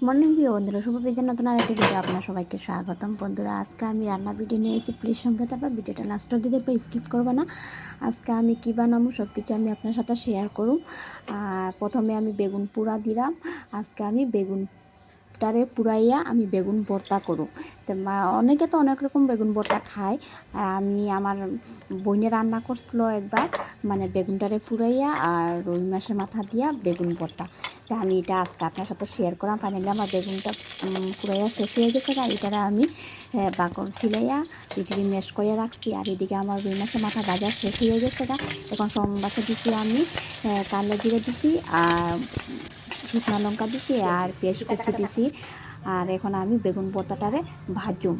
Morning প্রিয় বন্ধুরা, শুভ বিজয় নতুন আরেকটি ভিডিও আপনার সবাইকে স্বাগতম। বন্ধুরা, আজকে আমি রান্না ভিডিও নিয়ে এসেছি, প্লিজ সঙ্গে থাকবে, ভিডিওটা লাস্ট অবধি দেখবে, স্কিপ করবে না। আজকে আমি কী বানাবো সব কিছু আমি আপনার সাথে শেয়ার করুম। আর প্রথমে আমি বেগুন পুরা দিলাম। আজকে আমি বেগুনটারে পুরাইয়া আমি বেগুন ভর্তা করুম। তো অনেকে তো অনেক রকম বেগুন ভর্তা খায়, আর আমি আমার বইনে রান্না করছিল একবার, মানে বেগুনটারে পুরাইয়া আর রুই মাছের মাথা দিয়া বেগুন ভর্তা। তা আমি এটা আজকে আপনার সাথে শেয়ার করলাম। ফাইনালি আমার বেগুনটা পুরাইয়া শেষ হয়ে গেছে, আর এটারা আমি বাকল ছিলাইয়া পিটিরি ম্যাশ করিয়া রাখছি। আর এদিকে আমার রুই মাছের মাথা ভাজা শেষ হয়ে গেছে। এখন সোমবাসে দিচ্ছি আমি কালো জিরে দিছি, আর শুকনো লঙ্কা দিছি, আর পেঁয়াজ কুচি দিছি। আর এখন আমি বেগুন ভর্তাটারে ভাজুম।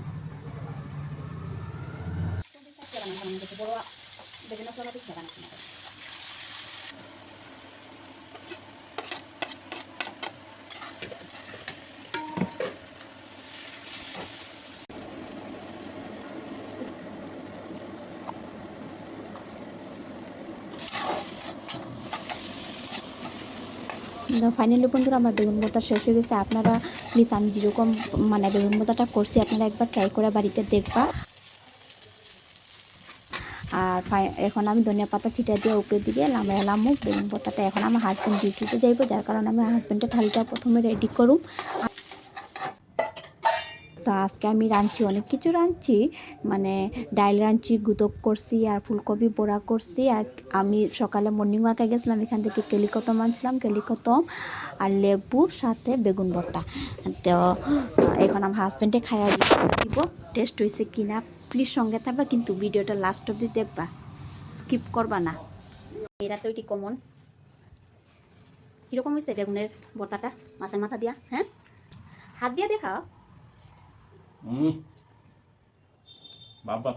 ফাইনালি বন্ধুরা, আমার বেগুন ভর্তা শেষ হয়ে গেছে। আপনারা প্লিজ আমি যেরকম মানে বেগুন ভর্তাটা করছি আপনারা একবার ট্রাই করে বাড়িতে দেখবা। আর এখন আমি ধনিয়া পাতা ছিটা দিয়ে উপরে দিকে লামাইলাম বেগুন ভর্তাটা। এখন আমার হাজব্যান্ড ডিউটিতে যাইব, যার কারণে আমি হাজব্যান্ডের থালিটা প্রথমে রেডি করুম। তো আজকে আমি রাঁধছি, অনেক কিছু রাঁধছি, মানে ডাল রাঁধছি, গুদক করছি, আর ফুলকপি বড়া করছি। আর আমি সকালে মর্নিং ওয়ার্কে গেছিলাম, এখান থেকে কেলিকতম আনছিলাম, কেলিকতম আর লেবু সাথে বেগুন ভর্তা। তো এখন আমার হাজব্যান্ডে খাইয়া দিব, টেস্ট হয়েছে কিনা। প্লিজ সঙ্গে থাকবা, কিন্তু ভিডিওটা লাস্ট অবধি দেখবা, স্কিপ করবা না। এরা তো এটি কমন। কীরকম হয়েছে বেগুনের ভর্তাটা মাছের মাথা দিয়া? হ্যাঁ, হাত দিয়া দেখাও। বাবা